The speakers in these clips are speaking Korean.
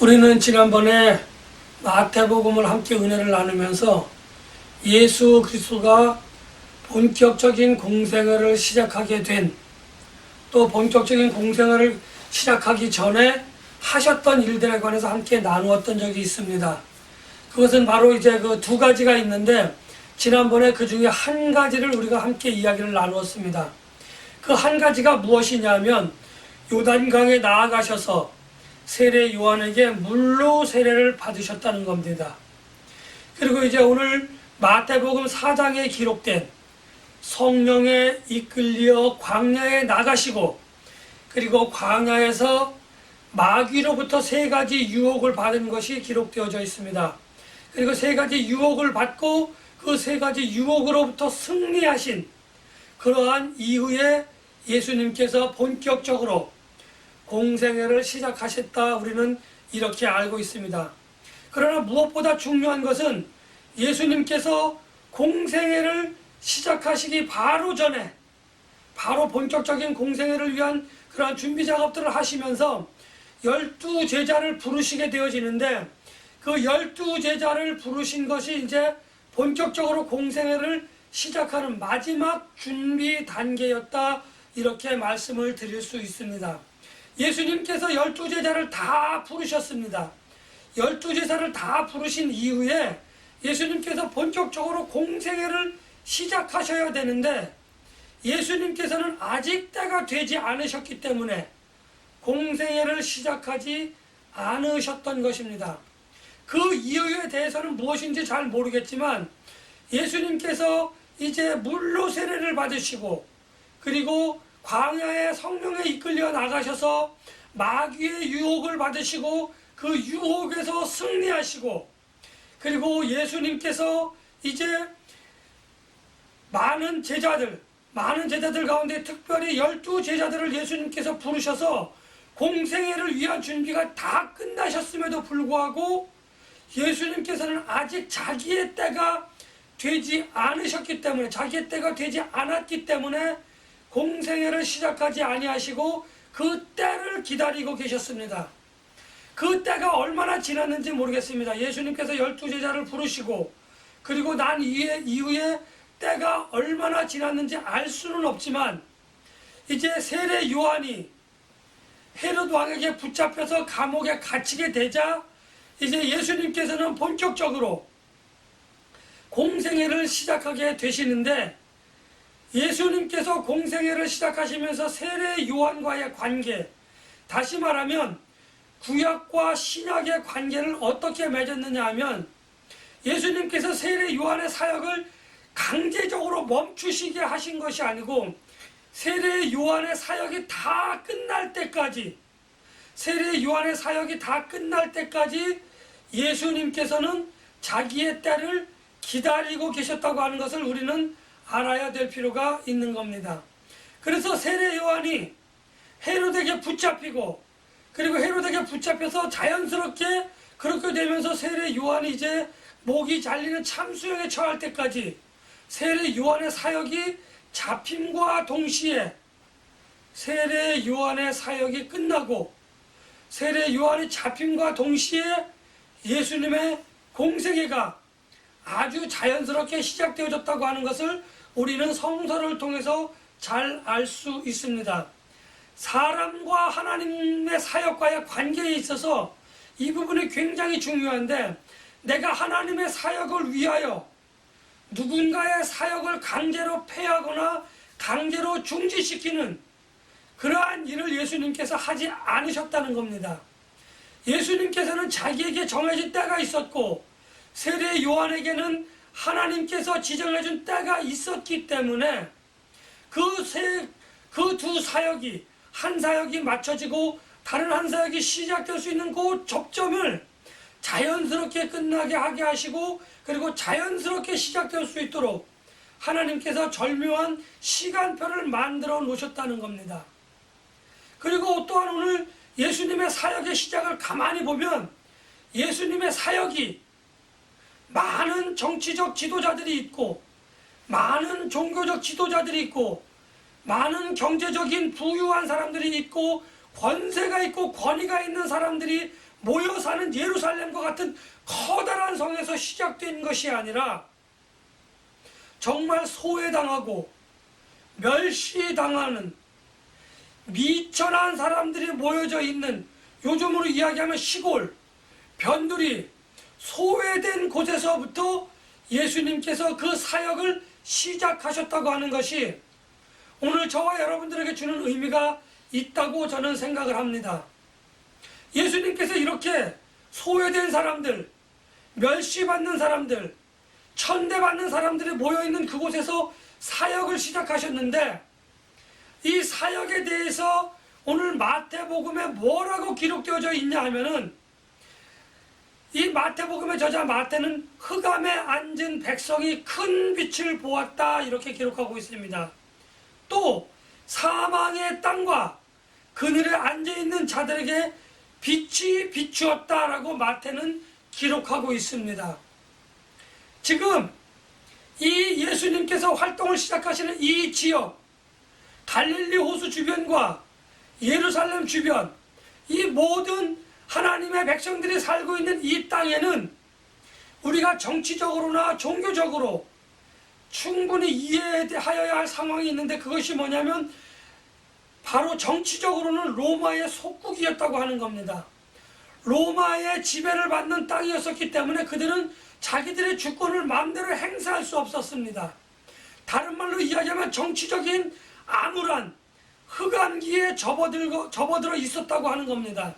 우리는 지난번에 마태복음을 함께 은혜를 나누면서 예수 그리스도가 본격적인 공생애를 시작하게 된, 또 본격적인 공생애를 시작하기 전에 하셨던 일들에 관해서 함께 나누었던 적이 있습니다. 그것은 바로 이제 그 두 가지가 있는데, 지난번에 그 중에 한 가지를 우리가 함께 이야기를 나누었습니다. 그 한 가지가 무엇이냐면 요단강에 나아가셔서 세례 요한에게 물로 세례를 받으셨다는 겁니다. 그리고 이제 오늘 마태복음 4장에 기록된 성령에 이끌려 광야에 나가시고, 그리고 광야에서 마귀로부터 세 가지 유혹을 받은 것이 기록되어져 있습니다. 그리고 세 가지 유혹을 받고 그 세 가지 유혹으로부터 승리하신 그러한 이후에 예수님께서 본격적으로 공생애를 시작하셨다, 우리는 이렇게 알고 있습니다. 그러나 무엇보다 중요한 것은 예수님께서 공생애를 시작하시기 바로 전에, 바로 본격적인 공생애를 위한 그러한 준비 작업들을 하시면서 12제자를 부르시게 되어지는데, 그 12제자를 부르신 것이 이제 본격적으로 공생애를 시작하는 마지막 준비 단계였다, 이렇게 말씀을 드릴 수 있습니다. 예수님께서 12제자를 다 부르셨습니다. 12제자를 다 부르신 이후에 예수님께서 본격적으로 공생애를 시작하셔야 되는데, 예수님께서는 아직 때가 되지 않으셨기 때문에 공생애를 시작하지 않으셨던 것입니다. 그 이유에 대해서는 무엇인지 잘 모르겠지만, 예수님께서 이제 물로 세례를 받으시고, 그리고 광야에 성령에 이끌려 나가셔서 마귀의 유혹을 받으시고 그 유혹에서 승리하시고, 그리고 예수님께서 이제 많은 제자들 가운데 특별히 12제자들을 예수님께서 부르셔서 공생애를 위한 준비가 다 끝나셨음에도 불구하고 예수님께서는 아직 자기의 때가 되지 않으셨기 때문에, 자기의 때가 되지 않았기 때문에 공생애를 시작하지 아니하시고 그 때를 기다리고 계셨습니다. 그 때가 얼마나 지났는지 모르겠습니다. 예수님께서 12제자를 부르시고 그리고 난 이후에 때가 얼마나 지났는지 알 수는 없지만, 이제 세례 요한이 헤롯 왕에게 붙잡혀서 감옥에 갇히게 되자 이제 예수님께서는 본격적으로 공생애를 시작하게 되시는데, 예수님께서 공생애를 시작하시면서 세례 요한과의 관계, 다시 말하면 구약과 신약의 관계를 어떻게 맺었느냐 하면, 예수님께서 세례 요한의 사역을 강제적으로 멈추시게 하신 것이 아니고, 세례 요한의 사역이 다 끝날 때까지, 세례 요한의 사역이 다 끝날 때까지 예수님께서는 자기의 때를 기다리고 계셨다고 하는 것을 우리는 알아야 될 필요가 있는 겁니다. 그래서 세례 요한이 헤롯에게 붙잡히고, 그리고 헤롯에게 붙잡혀서 자연스럽게 그렇게 되면서 세례 요한이 이제 목이 잘리는 참수형에 처할 때까지 세례 요한의 사역이 잡힘과 동시에 세례 요한의 사역이 끝나고, 세례 요한이 잡힘과 동시에 예수님의 공생애가 아주 자연스럽게 시작되어졌다고 하는 것을 우리는 성서를 통해서 잘 알 수 있습니다. 사람과 하나님의 사역과의 관계에 있어서 이 부분이 굉장히 중요한데, 내가 하나님의 사역을 위하여 누군가의 사역을 강제로 폐하거나 강제로 중지시키는 그러한 일을 예수님께서 하지 않으셨다는 겁니다. 예수님께서는 자기에게 정해진 때가 있었고, 세례 요한에게는 하나님께서 지정해준 때가 있었기 때문에 그 두 사역이, 한 사역이 맞춰지고 다른 한 사역이 시작될 수 있는 그 접점을 자연스럽게 끝나게 하게 하시고, 그리고 자연스럽게 시작될 수 있도록 하나님께서 절묘한 시간표를 만들어 놓으셨다는 겁니다. 그리고 또한 오늘 예수님의 사역의 시작을 가만히 보면, 예수님의 사역이 많은 정치적 지도자들이 있고, 많은 종교적 지도자들이 있고, 많은 경제적인 부유한 사람들이 있고, 권세가 있고 권위가 있는 사람들이 모여 사는 예루살렘과 같은 커다란 성에서 시작된 것이 아니라 정말 소외당하고 멸시당하는 미천한 사람들이 모여져 있는, 요즘으로 이야기하면 시골, 변두리, 소외된 곳에서부터 예수님께서 그 사역을 시작하셨다고 하는 것이 오늘 저와 여러분들에게 주는 의미가 있다고 저는 생각을 합니다. 예수님께서 이렇게 소외된 사람들, 멸시받는 사람들, 천대받는 사람들이 모여있는 그곳에서 사역을 시작하셨는데, 이 사역에 대해서 오늘 마태복음에 뭐라고 기록되어져 있냐 하면은, 이 마태복음의 저자 마태는 흑암에 앉은 백성이 큰 빛을 보았다 이렇게 기록하고 있습니다. 또 사망의 땅과 그늘에 앉아있는 자들에게 빛이 비추었다라고 마태는 기록하고 있습니다. 지금 이 예수님께서 활동을 시작하시는 이 지역, 갈릴리 호수 주변과 예루살렘 주변, 이 모든 하나님의 백성들이 살고 있는 이 땅에는 우리가 정치적으로나 종교적으로 충분히 이해하여야 할 상황이 있는데, 그것이 뭐냐면 바로 정치적으로는 로마의 속국이었다고 하는 겁니다. 로마의 지배를 받는 땅이었기 때문에 그들은 자기들의 주권을 마음대로 행사할 수 없었습니다. 다른 말로 이야기하면 정치적인 암울한 흑암기에 접어들어 있었다고 하는 겁니다.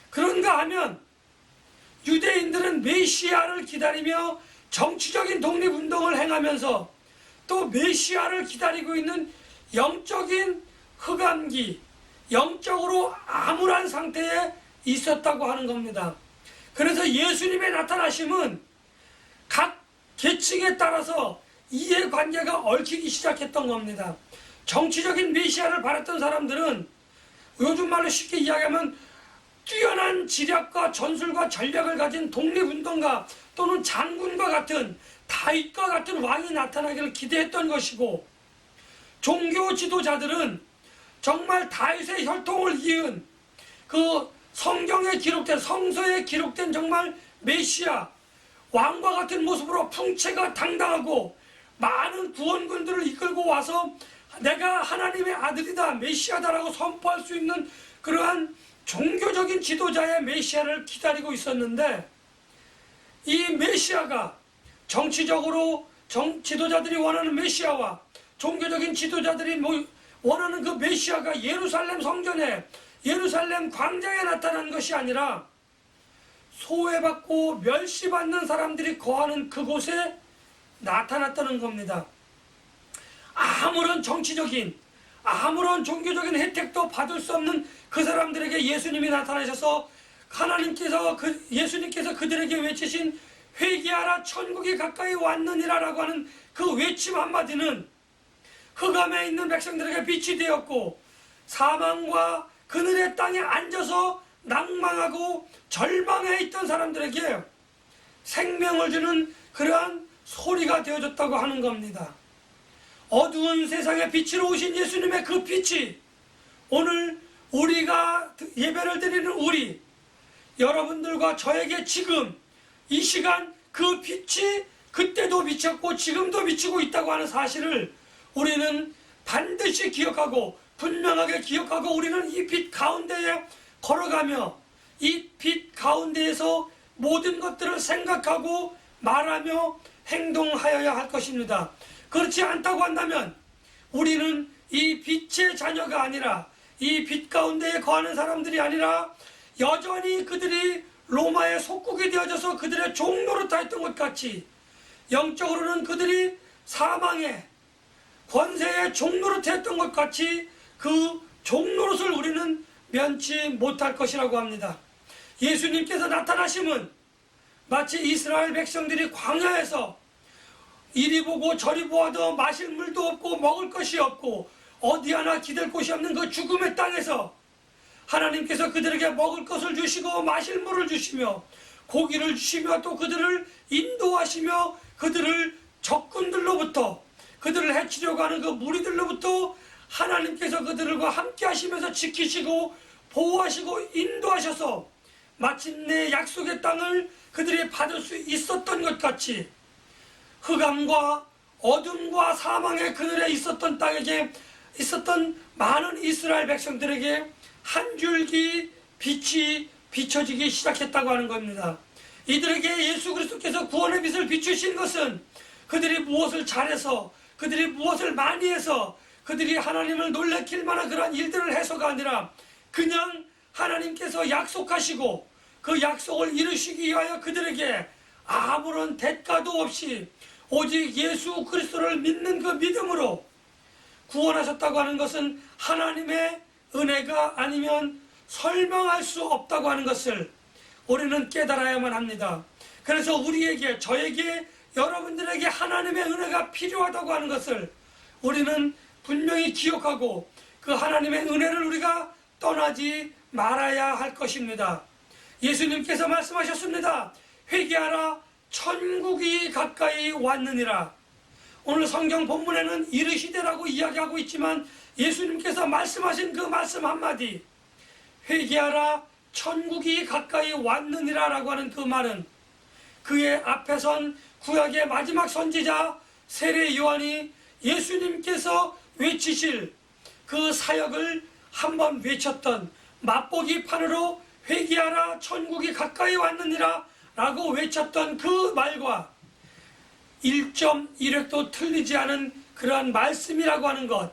그런가 하면 유대인들은 메시아를 기다리며 정치적인 독립운동을 행하면서 또 메시아를 기다리고 있는 영적인 흑암기, 영적으로 암울한 상태에 있었다고 하는 겁니다. 그래서 예수님의 나타나심은 각 계층에 따라서 이해관계가 얽히기 시작했던 겁니다. 정치적인 메시아를 바랐던 사람들은 요즘 말로 쉽게 이야기하면 뛰어난 지략과 전술과 전략을 가진 독립운동가 또는 장군과 같은, 다윗과 같은 왕이 나타나기를 기대했던 것이고, 종교 지도자들은 정말 다윗의 혈통을 이은 그 성경에 기록된, 성서에 기록된 정말 메시아, 왕과 같은 모습으로 풍채가 당당하고 많은 구원군들을 이끌고 와서 내가 하나님의 아들이다, 메시아다라고 선포할 수 있는 그러한 종교적인 지도자의 메시아를 기다리고 있었는데, 이 메시아가 정치적으로 지도자들이 원하는 메시아와 종교적인 지도자들이 원하는 그 메시아가 예루살렘 성전에, 예루살렘 광장에 나타난 것이 아니라 소외받고 멸시받는 사람들이 거하는 그곳에 나타났다는 겁니다. 아무런 정치적인, 아무런 종교적인 혜택도 받을 수 없는 그 사람들에게 예수님이 나타나셔서 예수님께서 그들에게 외치신 회개하라 천국이 가까이 왔느니라 라고 하는 그 외침 한마디는 흑암에 있는 백성들에게 빛이 되었고, 사망과 그늘의 땅에 앉아서 낭망하고 절망해 있던 사람들에게 생명을 주는 그러한 소리가 되어줬다고 하는 겁니다. 어두운 세상에 빛으로 오신 예수님의 그 빛이 오늘 우리가 예배를 드리는 우리 여러분들과 저에게 지금 이 시간 그 빛이 그때도 비쳤고 지금도 비치고 있다고 하는 사실을 우리는 반드시 기억하고, 분명하게 기억하고, 우리는 이 빛 가운데에 걸어가며 이 빛 가운데에서 모든 것들을 생각하고 말하며 행동하여야 할 것입니다. 그렇지 않다고 한다면 우리는 이 빛의 자녀가 아니라, 이 빛 가운데에 거하는 사람들이 아니라 여전히 그들이 로마의 속국이 되어져서 그들의 종노릇하였던 것 같이, 영적으로는 그들이 사망의 권세의 종노릇했던 것 같이 그 종노릇을 우리는 면치 못할 것이라고 합니다. 예수님께서 나타나심은 마치 이스라엘 백성들이 광야에서 이리 보고 저리 보아도 마실 물도 없고 먹을 것이 없고 어디 하나 기댈 곳이 없는 그 죽음의 땅에서 하나님께서 그들에게 먹을 것을 주시고 마실 물을 주시며 고기를 주시며 또 그들을 인도하시며 그들을 적군들로부터, 그들을 해치려고 하는 그 무리들로부터 하나님께서 그들과 함께 하시면서 지키시고 보호하시고 인도하셔서 마침내 약속의 땅을 그들이 받을 수 있었던 것 같이 흑암과 어둠과 사망의 그늘에 있었던 땅에게 있었던 많은 이스라엘 백성들에게 한 줄기 빛이 비춰지기 시작했다고 하는 겁니다. 이들에게 예수 그리스도께서 구원의 빛을 비추신 것은 그들이 무엇을 잘해서, 그들이 무엇을 많이 해서, 그들이 하나님을 놀래킬 만한 그런 일들을 해서가 아니라 그냥 하나님께서 약속하시고 그 약속을 이루시기 위하여 그들에게 아무런 대가도 없이 오직 예수 그리스도를 믿는 그 믿음으로 구원하셨다고 하는 것은 하나님의 은혜가 아니면 설명할 수 없다고 하는 것을 우리는 깨달아야만 합니다. 그래서 우리에게, 저에게, 여러분들에게 하나님의 은혜가 필요하다고 하는 것을 우리는 분명히 기억하고 그 하나님의 은혜를 우리가 떠나지 말아야 할 것입니다. 예수님께서 말씀하셨습니다. 회개하라, 천국이 가까이 왔느니라. 오늘 성경 본문에는 이르시되라고 이야기하고 있지만 예수님께서 말씀하신 그 말씀 한마디, 회개하라, 천국이 가까이 왔느니라 라고 하는 그 말은 그의 앞에 선 구약의 마지막 선지자 세례 요한이 예수님께서 외치실 그 사역을 한번 외쳤던 맛보기 판으로 회개하라, 천국이 가까이 왔느니라 라고 외쳤던 그 말과 1.1획도 틀리지 않은 그러한 말씀이라고 하는 것,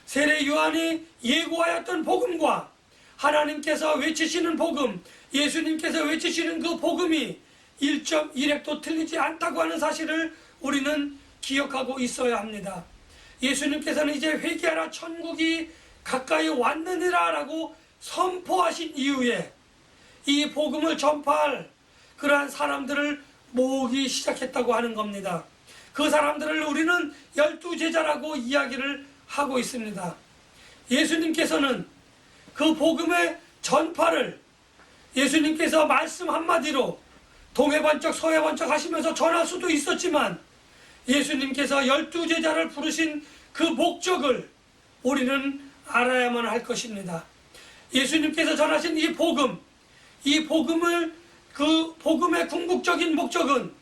세례 요한이 예고하였던 복음과 하나님께서 외치시는 복음, 예수님께서 외치시는 그 복음이 1.1획도 틀리지 않다고 하는 사실을 우리는 기억하고 있어야 합니다. 예수님께서는 이제 회개하라, 천국이 가까이 왔느니라 라고 선포하신 이후에 이 복음을 전파할 그러한 사람들을 모으기 시작했다고 하는 겁니다. 그 사람들을 우리는 12제자라고 이야기를 하고 있습니다. 예수님께서는 그 복음의 전파를 예수님께서 말씀 한마디로 동해번쩍 서해번쩍 하시면서 전할 수도 있었지만 예수님께서 12제자를 부르신 그 목적을 우리는 알아야만 할 것입니다. 예수님께서 전하신 이 복음, 이 복음을, 그 복음의 궁극적인 목적은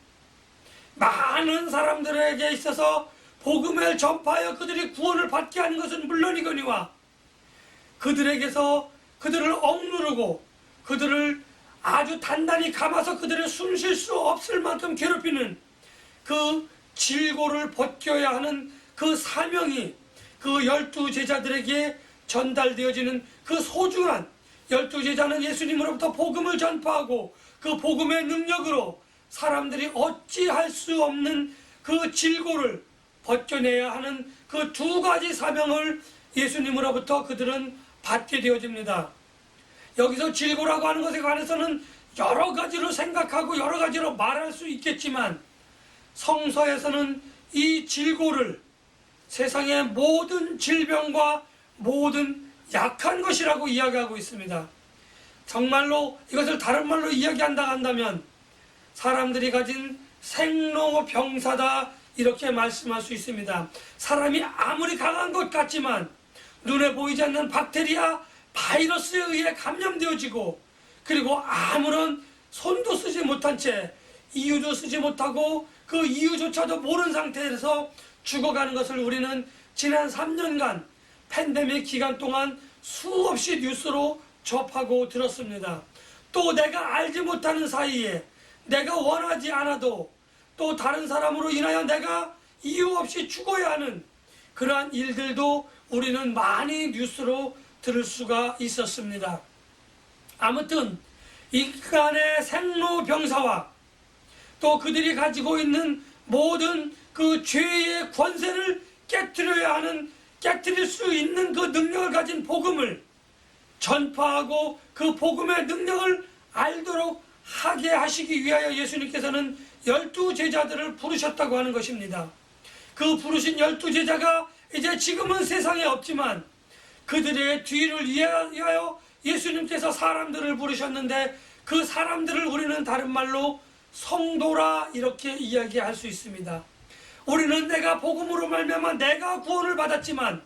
많은 사람들에게 있어서 복음을 전파하여 그들이 구원을 받게 하는 것은 물론이거니와 그들에게서 그들을 억누르고 그들을 아주 단단히 감아서 그들을 숨 쉴 수 없을 만큼 괴롭히는 그 질고를 벗겨야 하는 그 사명이 그 12제자들에게 전달되어지는 그 소중한 12제자는 예수님으로부터 복음을 전파하고 그 복음의 능력으로 사람들이 어찌할 수 없는 그 질고를 벗겨내야 하는 그 두 가지 사명을 예수님으로부터 그들은 받게 되어집니다. 여기서 질고라고 하는 것에 관해서는 여러 가지로 생각하고 여러 가지로 말할 수 있겠지만 성서에서는 이 질고를 세상의 모든 질병과 모든 약한 것이라고 이야기하고 있습니다. 정말로 이것을 다른 말로 이야기한다 한다면 사람들이 가진 생로병사다 이렇게 말씀할 수 있습니다. 사람이 아무리 강한 것 같지만 눈에 보이지 않는 박테리아, 바이러스에 의해 감염되어지고 그리고 아무런 손도 쓰지 못한 채 이유도 쓰지 못하고 그 이유조차도 모르는 상태에서 죽어가는 것을 우리는 지난 3년간 팬데믹 기간 동안 수없이 뉴스로 접하고 들었습니다. 또 내가 알지 못하는 사이에 내가 원하지 않아도 또 다른 사람으로 인하여 내가 이유 없이 죽어야 하는 그러한 일들도 우리는 많이 뉴스로 들을 수가 있었습니다. 아무튼 인간의 생로병사와 또 그들이 가지고 있는 모든 그 죄의 권세를 깨트려야 하는, 깨트릴 수 있는 그 능력을 가진 복음을 전파하고 그 복음의 능력을 알도록 하게 하시기 위하여 예수님께서는 12제자들을 부르셨다고 하는 것입니다. 그 부르신 12제자가 이제 지금은 세상에 없지만 그들의 뒤를 위하여 예수님께서 사람들을 부르셨는데 그 사람들을 우리는 다른 말로 성도라 이렇게 이야기할 수 있습니다. 우리는 내가 복음으로 말미암아 내가 구원을 받았지만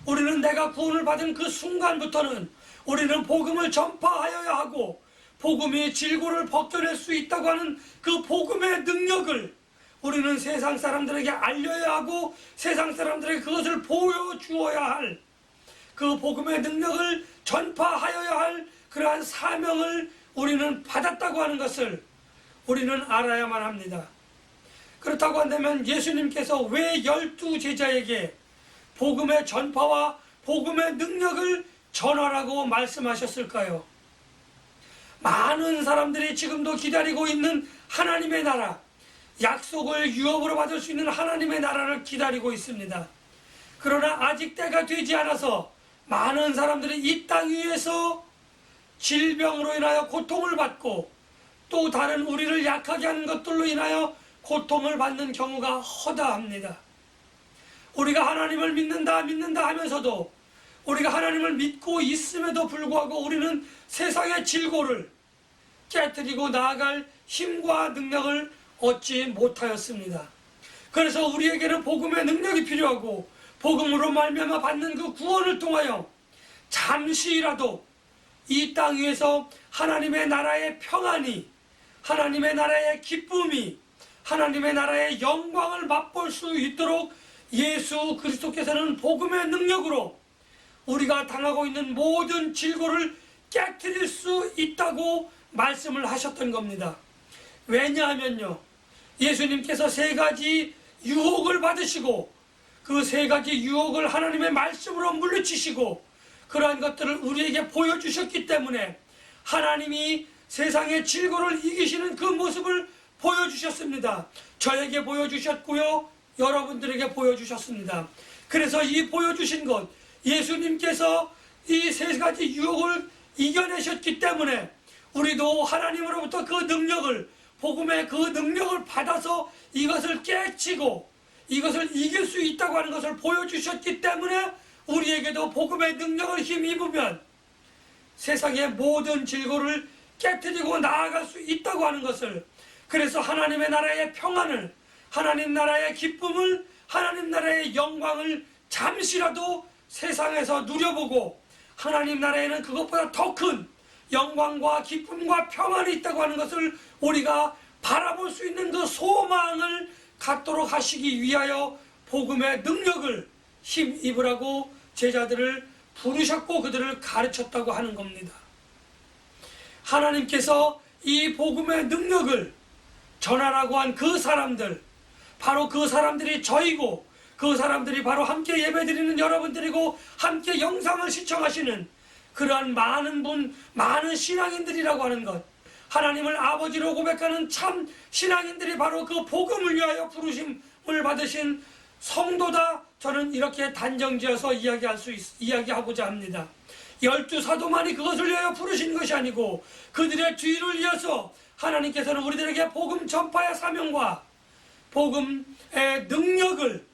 우리는 내가 구원을 받은 그 순간부터는 우리는 복음을 전파하여야 하고 복음이 질고를 벗겨낼 수 있다고 하는 그 복음의 능력을 우리는 세상 사람들에게 알려야 하고 세상 사람들에게 그것을 보여주어야 할 그 복음의 능력을 전파하여야 할 그러한 사명을 우리는 받았다고 하는 것을 우리는 알아야만 합니다. 그렇다고 한다면 예수님께서 왜 12제자에게 복음의 전파와 복음의 능력을 전하라고 말씀하셨을까요? 많은 사람들이 지금도 기다리고 있는 하나님의 나라, 약속을 유업으로 받을 수 있는 하나님의 나라를 기다리고 있습니다. 그러나 아직 때가 되지 않아서 많은 사람들이 이 땅 위에서 질병으로 인하여 고통을 받고 또 다른 우리를 약하게 하는 것들로 인하여 고통을 받는 경우가 허다합니다. 우리가 하나님을 믿는다 하면서도 우리가 하나님을 믿고 있음에도 불구하고 우리는 세상의 질고를 깨뜨리고 나아갈 힘과 능력을 얻지 못하였습니다. 그래서 우리에게는 복음의 능력이 필요하고 복음으로 말미암아 받는 그 구원을 통하여 잠시라도 이 땅 위에서 하나님의 나라의 평안이, 하나님의 나라의 기쁨이, 하나님의 나라의 영광을 맛볼 수 있도록 예수 그리스도께서는 복음의 능력으로 우리가 당하고 있는 모든 질고를 깨뜨릴 수 있다고 말씀을 하셨던 겁니다. 왜냐하면요, 예수님께서 3가지 유혹을 받으시고 그 3가지 유혹을 하나님의 말씀으로 물리치시고 그러한 것들을 우리에게 보여주셨기 때문에 하나님이 세상의 질고를 이기시는 그 모습을 보여주셨습니다. 저에게 보여주셨고요, 여러분들에게 보여주셨습니다. 그래서 이 보여주신 것, 예수님께서 이 3가지 유혹을 이겨내셨기 때문에 우리도 하나님으로부터 그 능력을, 복음의 그 능력을 받아서 이것을 깨치고 이것을 이길 수 있다고 하는 것을 보여주셨기 때문에 우리에게도 복음의 능력을 힘입으면 세상의 모든 질고를 깨뜨리고 나아갈 수 있다고 하는 것을, 그래서 하나님의 나라의 평안을, 하나님 나라의 기쁨을, 하나님 나라의 영광을 잠시라도 세상에서 누려보고 하나님 나라에는 그것보다 더 큰 영광과 기쁨과 평안이 있다고 하는 것을 우리가 바라볼 수 있는 그 소망을 갖도록 하시기 위하여 복음의 능력을 힘입으라고 제자들을 부르셨고 그들을 가르쳤다고 하는 겁니다. 하나님께서 이 복음의 능력을 전하라고 한 그 사람들, 바로 그 사람들이 저희고 그 사람들이 바로 함께 예배드리는 여러분들이고 함께 영상을 시청하시는 그러한 많은 신앙인들이라고 하는 것, 하나님을 아버지로 고백하는 참 신앙인들이 바로 그 복음을 위하여 부르심을 받으신 성도다. 저는 이렇게 단정지어서 이야기하고자 합니다. 12사도만이 그것을 위하여 부르신 것이 아니고 그들의 뒤를 이어서 하나님께서는 우리들에게 복음 전파의 사명과 복음의 능력을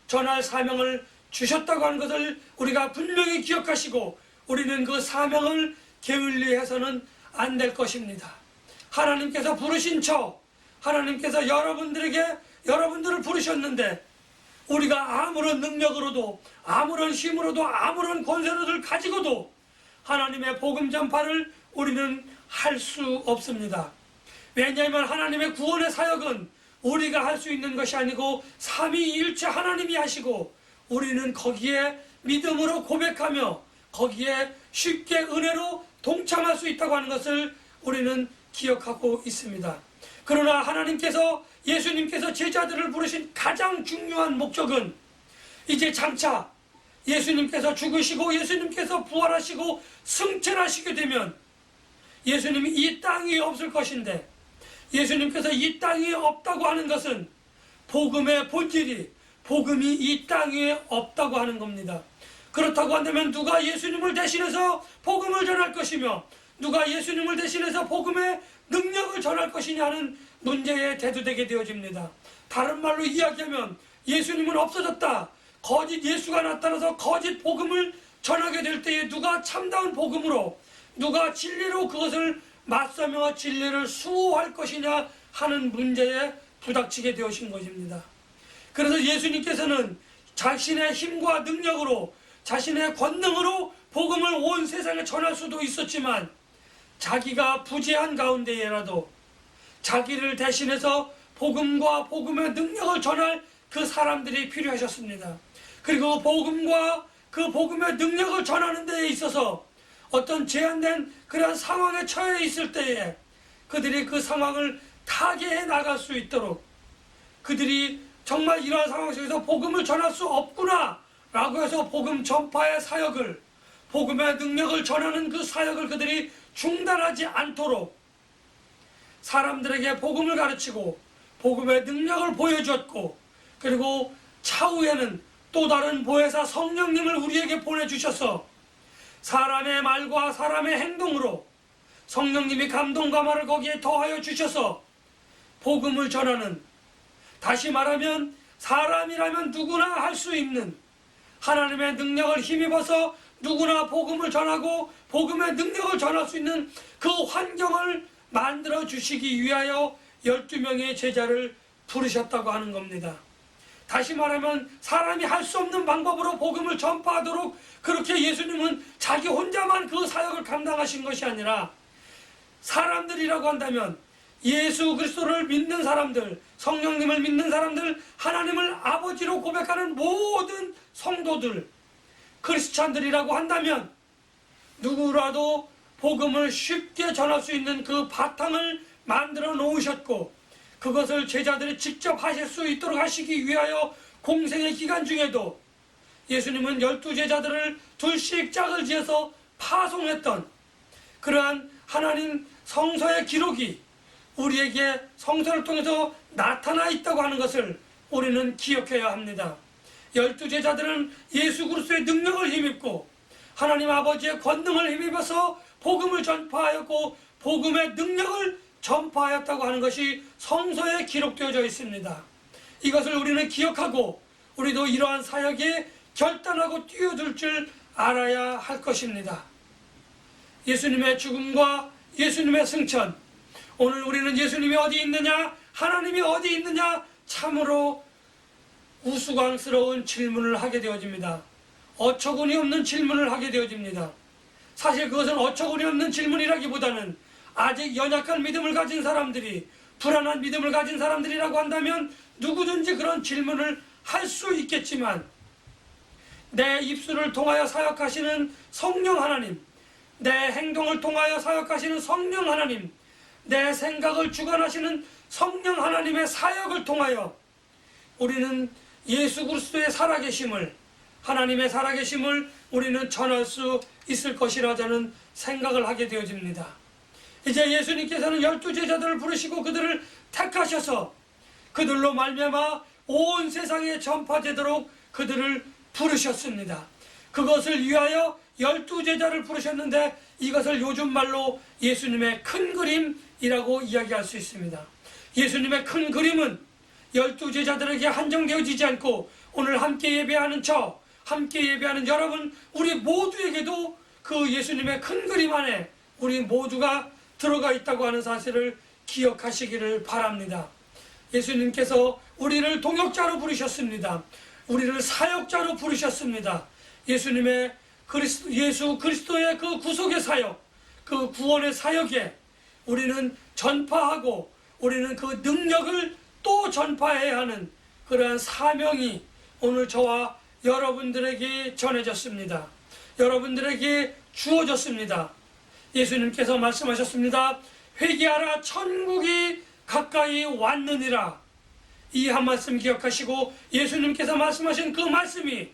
전할 사명을 주셨다고 하는 것을 우리가 분명히 기억하시고 우리는 그 사명을 게을리해서는 안 될 것입니다. 하나님께서 부르신 하나님께서 여러분들을 부르셨는데 우리가 아무런 능력으로도 아무런 힘으로도 아무런 권세를 가지고도 하나님의 복음 전파를 우리는 할 수 없습니다. 왜냐하면 하나님의 구원의 사역은 우리가 할 수 있는 것이 아니고 삼위일체 하나님이 하시고 우리는 거기에 믿음으로 고백하며 거기에 쉽게 은혜로 동참할 수 있다고 하는 것을 우리는 기억하고 있습니다. 그러나 예수님께서 제자들을 부르신 가장 중요한 목적은 이제 장차 예수님께서 죽으시고 예수님께서 부활하시고 승천하시게 되면 예수님이 이 땅 위에 없을 것인데 예수님께서 이 땅 위에 없다고 하는 것은 복음의 본질이 복음이 이 땅 위에 없다고 하는 겁니다. 그렇다고 한다면 누가 예수님을 대신해서 복음을 전할 것이며 누가 예수님을 대신해서 복음의 능력을 전할 것이냐는 문제에 대두되게 되어집니다. 다른 말로 이야기하면 예수님은 없어졌다, 거짓 예수가 나타나서 거짓 복음을 전하게 될 때에 누가 참다운 복음으로 누가 진리로 그것을 맞서며 진리를 수호할 것이냐 하는 문제에 부닥치게 되어진 것입니다. 그래서 예수님께서는 자신의 힘과 능력으로 자신의 권능으로 복음을 온 세상에 전할 수도 있었지만 자기가 부재한 가운데에라도 자기를 대신해서 복음과 복음의 능력을 전할 그 사람들이 필요하셨습니다. 그리고 복음과 그 복음의 능력을 전하는 데에 있어서 어떤 제한된 그러한 상황에 처해 있을 때에 그들이 그 상황을 타개해 나갈 수 있도록, 그들이 정말 이러한 상황 속에서 복음을 전할 수 없구나 라고 해서 복음 전파의 사역을, 복음의 능력을 전하는 그 사역을 그들이 중단하지 않도록 사람들에게 복음을 가르치고 복음의 능력을 보여주었고, 그리고 차후에는 또 다른 보혜사 성령님을 우리에게 보내주셔서 사람의 말과 사람의 행동으로 성령님이 감동과 말을 거기에 더하여 주셔서 복음을 전하는, 다시 말하면 사람이라면 누구나 할 수 있는 하나님의 능력을 힘입어서 누구나 복음을 전하고 복음의 능력을 전할 수 있는 그 환경을 만들어 주시기 위하여 12명의 제자를 부르셨다고 하는 겁니다. 다시 말하면 사람이 할 수 없는 방법으로 복음을 전파하도록 그렇게 예수님은 자기 혼자만 그 사역을 감당하신 것이 아니라, 사람들이라고 한다면 예수 그리스도를 믿는 사람들, 성령님을 믿는 사람들, 하나님을 아버지로 고백하는 모든 성도들, 크리스찬들이라고 한다면 누구라도 복음을 쉽게 전할 수 있는 그 바탕을 만들어 놓으셨고, 그것을 제자들이 직접 하실 수 있도록 하시기 위하여 공생의 기간 중에도 예수님은 12제자들을 둘씩 짝을 지어서 파송했던 그러한 하나님 성서의 기록이 우리에게 성서를 통해서 나타나 있다고 하는 것을 우리는 기억해야 합니다. 12제자들은 예수 그리스도의 능력을 힘입고 하나님 아버지의 권능을 힘입어서 복음을 전파하였고 복음의 능력을 전파하였다고 하는 것이 성서에 기록되어져 있습니다. 이것을 우리는 기억하고 우리도 이러한 사역에 결단하고 뛰어들 줄 알아야 할 것입니다. 예수님의 죽음과 예수님의 승천, 오늘 우리는 예수님이 어디 있느냐, 하나님이 어디 있느냐, 참으로 우스꽝스러운 질문을 하게 되어집니다. 어처구니 없는 질문을 하게 되어집니다. 사실 그것은 어처구니 없는 질문이라기보다는 아직 연약한 믿음을 가진 사람들이, 불안한 믿음을 가진 사람들이라고 한다면 누구든지 그런 질문을 할 수 있겠지만, 내 입술을 통하여 사역하시는 성령 하나님, 내 행동을 통하여 사역하시는 성령 하나님, 내 생각을 주관하시는 성령 하나님의 사역을 통하여 우리는 예수 그리스도의 살아계심을, 하나님의 살아계심을 우리는 전할 수 있을 것이라 저는 생각을 하게 되어집니다. 이제 예수님께서는 12제자들을 부르시고 그들을 택하셔서 그들로 말미암아 온 세상에 전파되도록 그들을 부르셨습니다. 그것을 위하여 12제자를 부르셨는데 이것을 요즘 말로 예수님의 큰 그림이라고 이야기할 수 있습니다. 예수님의 큰 그림은 12제자들에게 한정되어지지 않고 오늘 함께 예배하는 저, 함께 예배하는 여러분, 우리 모두에게도 그 예수님의 큰 그림 안에 우리 모두가 들어가 있다고 하는 사실을 기억하시기를 바랍니다. 예수님께서 우리를 동역자로 부르셨습니다. 우리를 사역자로 부르셨습니다. 예수 그리스도의 그 구속의 사역, 그 구원의 사역에 우리는 전파하고 우리는 그 능력을 또 전파해야 하는 그러한 사명이 오늘 저와 여러분들에게 전해졌습니다. 여러분들에게 주어졌습니다. 예수님께서 말씀하셨습니다. 회개하라, 천국이 가까이 왔느니라. 이 한 말씀 기억하시고 예수님께서 말씀하신 그 말씀이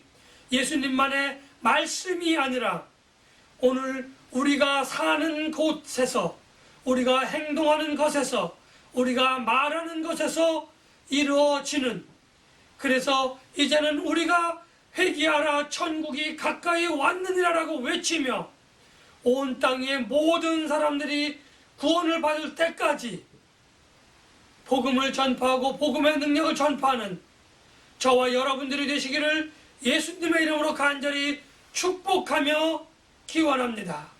예수님만의 말씀이 아니라 오늘 우리가 사는 곳에서, 우리가 행동하는 것에서, 우리가 말하는 것에서 이루어지는, 그래서 이제는 우리가 회개하라, 천국이 가까이 왔느니라 라고 외치며 온 땅의 모든 사람들이 구원을 받을 때까지 복음을 전파하고 복음의 능력을 전파하는 저와 여러분들이 되시기를 예수님의 이름으로 간절히 축복하며 기원합니다.